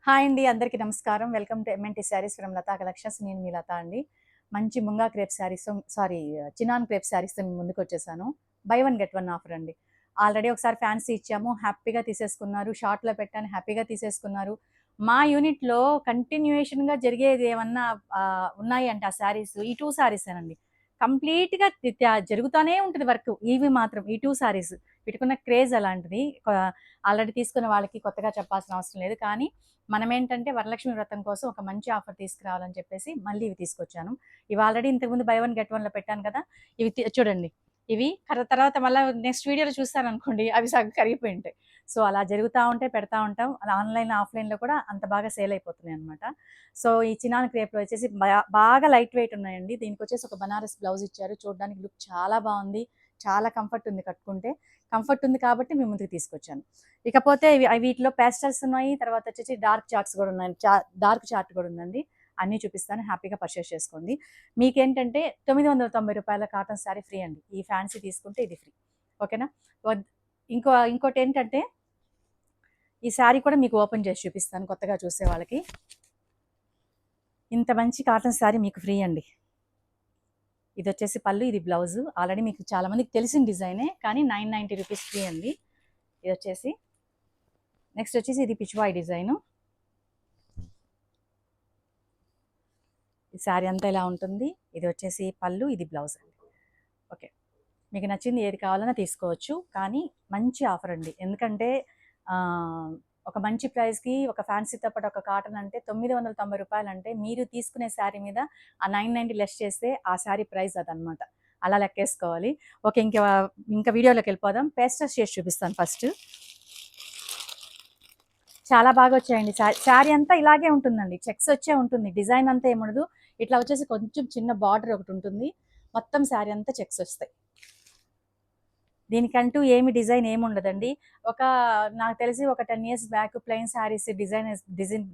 Hi అండి, అందరికీ నమస్కారం. Welcome to M N T saris from Latha collections. నేను మీ లత అండి. మంచి munga crepe saris, chinon crepe శారీస్తో మీ ముందుకు వచ్చేసాను. Buy one get one offer అండి. ఆల్రెడీ ఒకసారి ఫ్యాన్సీ ఇచ్చాము, హ్యాపీగా తీసేసుకున్నారు. షార్ట్లో పెట్టాను, హ్యాపీగా తీసేసుకున్నారు. మా యూనిట్లో కంటిన్యూషన్గా జరిగేది ఏమన్నా ఉన్నాయి అంటే ఆ శారీస్ ఈ టూ శారీసేనండి. కంప్లీట్గా జరుగుతూనే ఉంటుంది వర్క్. ఇవి మాత్రం ఈ టూ శారీస్ వీటికున్న క్రేజ్ అలాంటిది. ఆల్రెడీ తీసుకున్న వాళ్ళకి కొత్తగా చెప్పాల్సిన అవసరం లేదు. కానీ మనం ఏంటంటే వరలక్ష్మి వ్రతం కోసం ఒక మంచి ఆఫర్ తీసుకురావాలని చెప్పేసి మళ్ళీ ఇవి తీసుకొచ్చాను. ఇవి ఆల్రెడీ ఇంతకుముందు బై వన్ గెట్ వన్లో పెట్టాను కదా. ఇవి చూడండి. ఇవి తర్వాత మళ్ళీ నెక్స్ట్ వీడియోలో చూస్తాను అనుకోండి, అవి సగం కరిగిపోయి ఉంటాయి. సో అలా జరుగుతూ ఉంటే పెడతా ఉంటాం. అలా ఆన్లైన్ ఆఫ్లైన్లో కూడా అంత బాగా సేల్ అయిపోతున్నాయి అనమాట. సో ఈ చినాన్ క్రేప్లో వచ్చేసి బాగా లైట్ వెయిట్ ఉన్నాయండి. దీనికి వచ్చేసి ఒక బనారస్ బ్లౌజ్ ఇచ్చారు. చూడడానికి లుక్ చాలా బాగుంది. చాలా కంఫర్ట్ ఉంది, కట్టుకుంటే కంఫర్ట్ ఉంది కాబట్టి మేము ముందుకు తీసుకొచ్చాను. ఇకపోతే వీటిలో పేస్టల్స్ ఉన్నాయి, తర్వాత వచ్చేసి డార్క్ చార్ట్స్ కూడా ఉన్నాయి. డార్క్ చార్ట్ కూడా ఉందండి. అన్నీ చూపిస్తాను, హ్యాపీగా పర్చేస్ చేసుకోండి. మీకేంటంటే 990 రూపాయల కాటన్ శారీ ఫ్రీ అండి. ఈ ఫ్యాన్సీ తీసుకుంటే ఇది ఫ్రీ, ఓకేనా. ఇంకోటి ఏంటంటే ఈ శారీ కూడా మీకు ఓపెన్ చేసి చూపిస్తాను కొత్తగా చూసే వాళ్ళకి. ఇంత మంచి కాటన్ శారీ మీకు ఫ్రీ అండి. ఇది వచ్చేసి పళ్ళు, ఇది బ్లౌజ్. ఆల్రెడీ మీకు చాలా మందికి తెలిసిన డిజైనే, కానీ 990 రూపీస్ ఫ్రీ అండి. ఇది వచ్చేసి నెక్స్ట్ వచ్చేసి ఇది పిచ్వాయ్ డిజైను. ఈ శారీ అంతా ఇలా ఉంటుంది. ఇది వచ్చేసి పళ్ళు, ఇది బ్లౌజ్ అండి. ఓకే, మీకు నచ్చింది ఏది కావాలన్నా తీసుకోవచ్చు. కానీ మంచి ఆఫర్ అండి. ఎందుకంటే ఒక మంచి ప్రైస్కి ఒక ఫ్యాన్సీతో పాటు ఒక కాటన్ అంటే 990 రూపాయలు అంటే మీరు తీసుకునే శారీ మీద ఆ 990 లెస్ చేస్తే ఆ శారీ ప్రైస్ అదనమాట. అలా లెక్కేసుకోవాలి. ఓకే, ఇంకా వీడియోలోకి వెళ్ళిపోదాం. పేస్టల్స్ చేసి చూపిస్తాను ఫస్ట్. చాలా బాగా వచ్చాయండి. శారీ అంతా ఇలాగే ఉంటుందండి, చెక్స్ వచ్చే ఉంటుంది. డిజైన్ అంతా ఏముండదు. ఇట్లా వచ్చేసి కొంచెం చిన్న బార్డర్ ఒకటి ఉంటుంది. మొత్తం శారీ అంతా చెక్స్ వస్తాయి. దీనికంటూ ఏమి డిజైన్ ఏమి ఉండదండి. నాకు తెలిసి ఒక 10 years back plain saris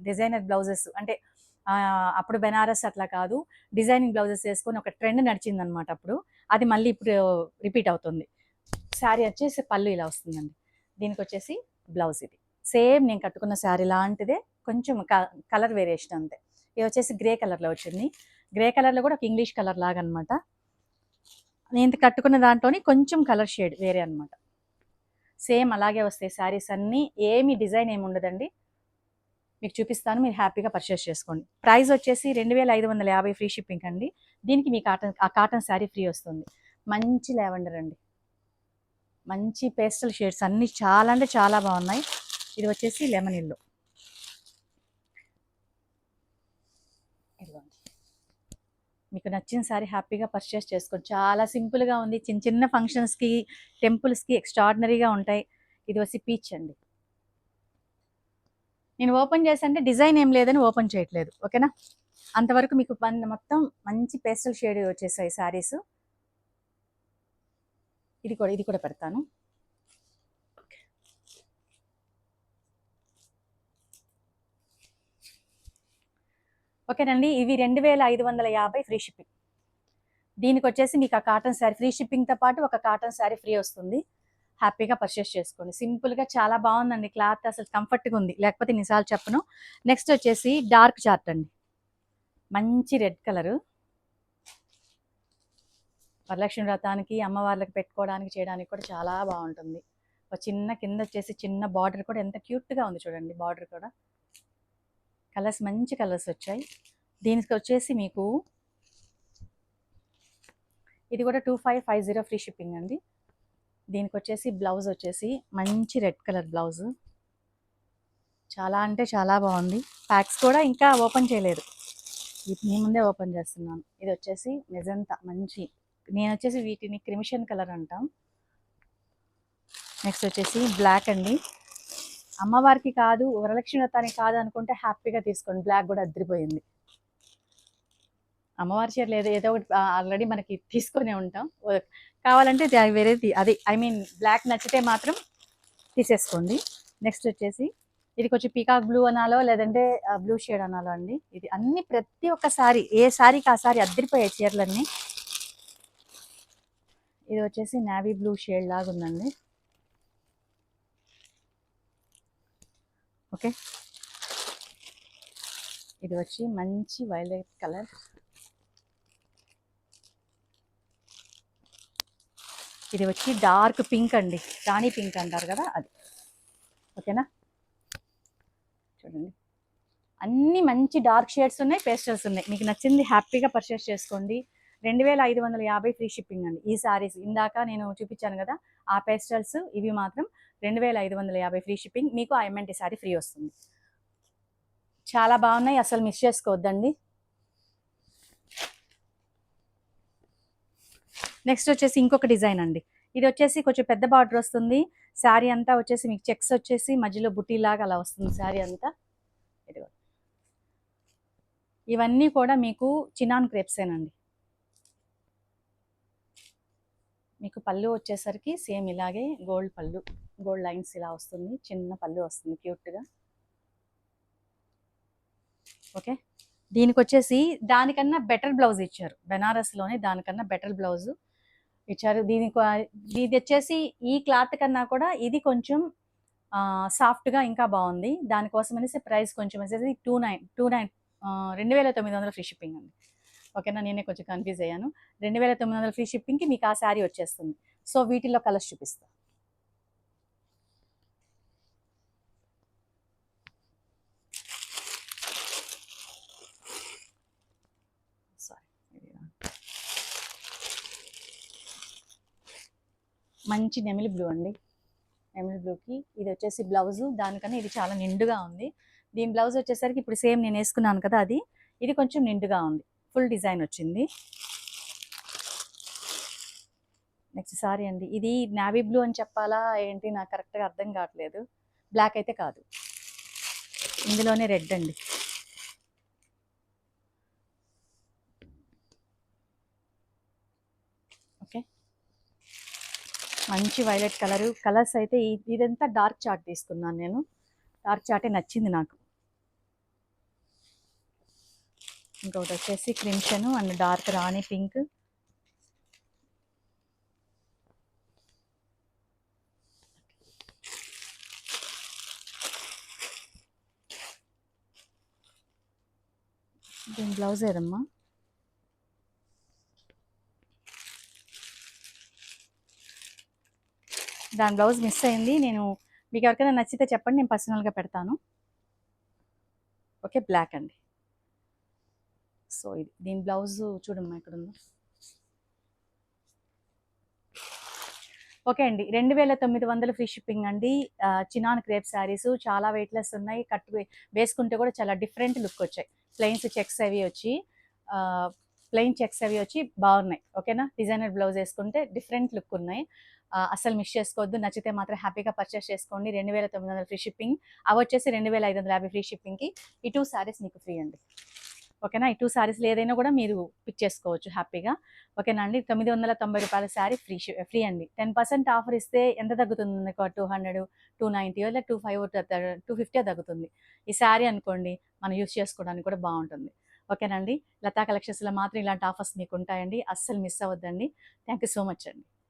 designer blouses అంటే అప్పుడు బెనారస్ అట్లా కాదు, డిజైనింగ్ బ్లౌజెస్ వేసుకొని ఒక ట్రెండ్ నడిచిందనమాట అప్పుడు. అది మళ్ళీ ఇప్పుడు రిపీట్ అవుతుంది. శారీ వచ్చేసి పళ్ళు ఇలా వస్తుందండి. దీనికి వచ్చేసి బ్లౌజ్ ఇది సేమ్ నేను కట్టుకున్న శారీ లాంటిదే, కొంచెం కలర్ వేరియేషన్ అంతే. ఇది వచ్చేసి గ్రే కలర్లో వచ్చింది. గ్రే కలర్లో కూడా ఒక ఇంగ్లీష్ కలర్ లాగా అనమాట. నేను కట్టుకున్న దాంట్లోని కొంచెం కలర్ షేడ్ వేరే అనమాట. సేమ్ అలాగే వస్తాయి శారీస్ అన్నీ. ఏమి డిజైన్ ఏమి ఉండదండి. మీకు చూపిస్తాను, మీరు హ్యాపీగా పర్చేస్ చేసుకోండి. ప్రైస్ వచ్చేసి 2550 ఫ్రీ షిప్పింగ్ అండి. దీనికి మీ కాటన్ శారీ ఫ్రీ వస్తుంది. మంచి లావెండర్ అండి, మంచి పేస్టల్ షేడ్స్ అన్నీ చాలా అంటే చాలా బాగున్నాయి. ఇది వచ్చేసి లెమన్ ఎల్లో. ఇదిగోండి, మీకు నచ్చిన శారీ హ్యాపీగా పర్చేస్ చేసుకోండి. చాలా సింపుల్గా ఉంది. చిన్న చిన్న ఫంక్షన్స్కి, టెంపుల్స్కి ఎక్స్ట్రాడినరీగా ఉంటాయి. ఇది వచ్చి పీచ్ అండి. నేను ఓపెన్ చేసంటే డిజైన్ ఏం లేదని ఓపెన్ చేయట్లేదు, ఓకేనా. అంతవరకు మీకు మొత్తం మంచి పేస్టల్ షేడ్ వచ్చేసాయి శారీస్. ఇది కూడా పెడతాను. ఓకేనండి, ఇవి 2550 ఫ్రీ షిప్పింగ్. దీనికి వచ్చేసి మీకు ఆ కాటన్ శారీ ఫ్రీ షిప్పింగ్తో పాటు ఒక కాటన్ శారీ ఫ్రీ వస్తుంది. హ్యాపీగా పర్చేస్ చేసుకోండి. సింపుల్గా చాలా బాగుందండి. క్లాత్ అసలు కంఫర్ట్గా ఉంది, లేకపోతే నిజాలు చెప్పను. నెక్స్ట్ వచ్చేసి డార్క్ చార్ట్ అండి, మంచి రెడ్ కలరు. వరలక్ష్మి వ్రతానికి అమ్మవార్లకు పెట్టుకోవడానికి చేయడానికి కూడా చాలా బాగుంటుంది. ఒక చిన్న కింద వచ్చేసి చిన్న బార్డర్ కూడా ఎంత క్యూట్గా ఉంది చూడండి. బార్డర్ కూడా కలర్స్ మంచి కలర్స్ వచ్చాయి. దీనికి వచ్చేసి మీకు ఇది కూడా 2550 ఫ్రీ షిప్పింగ్ అండి. దీనికి వచ్చేసి బ్లౌజ్ వచ్చేసి మంచి రెడ్ కలర్ బ్లౌజ్. చాలా అంటే చాలా బాగుంది. ప్యాక్స్ కూడా ఇంకా ఓపెన్ చేయలేదు, మీ ముందే ఓపెన్ చేస్తున్నాను. ఇది వచ్చేసి మెజంతా మంచి, నేను వచ్చేసి వీటిని క్రిమిషన్ కలర్ అంటాం. నెక్స్ట్ వచ్చేసి బ్లాక్ అండి. అమ్మవారికి కాదు, వరలక్ష్మి వ్రతానికి కాదు అనుకుంటే హ్యాపీగా తీసుకోండి. బ్లాక్ కూడా అదిరిపోయింది. అమ్మవారి చీర లేదు, ఏదో ఒకటి ఆల్రెడీ మనకి తీసుకొనే ఉంటాం. కావాలంటే వేరేది, అది ఐ మీన్ బ్లాక్ నచ్చితే మాత్రం తీసేసుకోండి. నెక్స్ట్ వచ్చేసి ఇది కొంచెం పీకాక్ బ్లూ అనాలో లేదంటే బ్లూ షేడ్ అనాలో అండి. ఇది అన్ని ప్రతి ఒక్క సారీ, ఏ సారీకి ఆ సారీ అద్దరిపోయాయి చీరలన్నీ. ఇది వచ్చేసి నావీ బ్లూ షేడ్ లాగా ఉందండి. ఓకే, ఇది వచ్చి మంచి వైలెట్ కలర్. ఇది వచ్చి డార్క్ పింక్ అండి, రాణి పింక్ అంటారు కదా అది. ఓకేనా, చూడండి అన్నీ మంచి డార్క్ షేడ్స్ ఉన్నాయి, పేస్టల్స్ ఉన్నాయి. మీకు నచ్చింది హ్యాపీగా పర్చేస్ చేసుకోండి. 2550 ఫ్రీ షిప్పింగ్ అండి ఈ శారీస్. ఇందాక నేను చూపించాను కదా ఆ పేస్టల్స్, ఇవి మాత్రం 2550 ఫ్రీ షిప్పింగ్. మీకు ఆ ఎంఎన్టీ శారీ ఫ్రీ వస్తుంది. చాలా బాగున్నాయి, అసలు మిస్ చేసుకోవద్దండి. నెక్స్ట్ వచ్చేసి ఇంకొక డిజైన్ అండి. ఇది వచ్చేసి కొంచెం పెద్ద బార్డర్ వస్తుంది. శారీ అంతా వచ్చేసి మీకు చెక్స్ వచ్చేసి మధ్యలో బుట్టీలాగా అలా వస్తుంది శారీ అంతా. ఇదిగో ఇవన్నీ కూడా మీకు చినాన్ క్రేప్సేనండి. మీకు పళ్ళు వచ్చేసరికి సేమ్ ఇలాగే గోల్డ్ పళ్ళు, గోల్డ్ లైన్స్ ఇలా వస్తుంది. చిన్న పళ్ళు వస్తుంది క్యూట్గా. ఓకే, దీనికి వచ్చేసి దానికన్నా బెటర్ బ్లౌజ్ ఇచ్చారు. బెనారస్లోనే దానికన్నా బెటర్ బ్లౌజ్ ఇచ్చారు. ఇది వచ్చేసి ఈ క్లాత్ కన్నా కూడా ఇది కొంచెం సాఫ్ట్గా ఇంకా బాగుంది. దానికోసం అనేసి ప్రైస్ కొంచెం వచ్చేసి 2900 ఫ్రీ షిప్పింగ్ అండి. ఓకేనా, నేనే కొంచెం కన్ఫ్యూజ్ అయ్యాను. 2900 ఫ్రీ షిప్పింగ్కి మీకు ఆ శారీ వచ్చేస్తుంది. సో వీటిల్లో కలర్స్ చూపిస్తా. మంచి నెమిలి బ్లూ అండి. నెమిలి బ్లూకి ఇది వచ్చేసి బ్లౌజు, దానికన్నా ఇది చాలా నిండుగా ఉంది. దీని బ్లౌజ్ వచ్చేసరికి ఇప్పుడు సేమ్ నేను వేసుకున్నాను కదా అది, ఇది కొంచెం నిండుగా ఉంది. ఫుల్ డిజైన్ వచ్చింది. నెక్స్ట్ సారీ అండి, ఇది నావీ బ్లూ అని చెప్పాలా ఏంటి నాకు కరెక్ట్గా అర్థం కావట్లేదు. బ్లాక్ అయితే కాదు, ఇందులోనే రెడ్ అండి. ఓకే, మంచి వైలెట్ కలరు. కలర్స్ అయితే ఇదంతా డార్క్ చార్ట్ తీసుకున్నాను నేను. డార్క్ చార్టే నచ్చింది నాకు. ఇంకొకటి వచ్చేసి crimson and dark Rani pink. దీని బ్లౌజ్ ఏదమ్మా? దాని బ్లౌజ్ మిస్ అయింది. నేను మీకు ఎవరికైనా నచ్చితే చెప్పండి, నేను పర్సనల్గా పెడతాను. ఓకే, బ్లాక్ అండి. సో ఇది దీని బ్లౌజ్ చూడమ్మా ఇక్కడ ఉందో. ఓకే అండి, 2900 ఫ్రీ షిప్పింగ్ అండి. చినాన్ క్రేప్ శారీస్ చాలా వెయిట్లెస్ ఉన్నాయి. వేసుకుంటే కూడా చాలా డిఫరెంట్ లుక్ వచ్చాయి. ప్లెయిన్ చెక్స్ అవి వచ్చి బాగున్నాయి. ఓకేనా, డిజైనర్ బ్లౌజ్ వేసుకుంటే డిఫరెంట్ లుక్ ఉన్నాయి. అసలు మిస్ చేసుకోవద్దు. నచ్చితే మాత్రం హ్యాపీగా పర్చేస్ చేసుకోండి. 2900 ఫ్రీ షిప్పింగ్. అవి వచ్చేసి 2550 ఫ్రీ షిప్పింగ్కి ఈ 2 శారీస్ మీకు ఫ్రీ అండి. ఓకేనా, ఈ 2 శారీస్లో ఏదైనా కూడా మీరు పిక్ చేసుకోవచ్చు హ్యాపీగా. ఓకేనా అండి, 990 రూపాయల శారీ ఫ్రీ అండి. 10% ఆఫర్ ఇస్తే ఎంత తగ్గుతుంది? 200, 290 లేదా 250 తగ్గుతుంది ఈ శారీ అనుకోండి. మనం యూస్ చేసుకోవడానికి కూడా బాగుంటుంది. ఓకేనండి, లతా కలెక్షన్స్లో మాత్రం ఇలాంటి ఆఫర్స్ మీకు ఉంటాయండి. అస్సలు మిస్ అవ్వద్దండి. థ్యాంక్ యూ సో మచ్ అండి.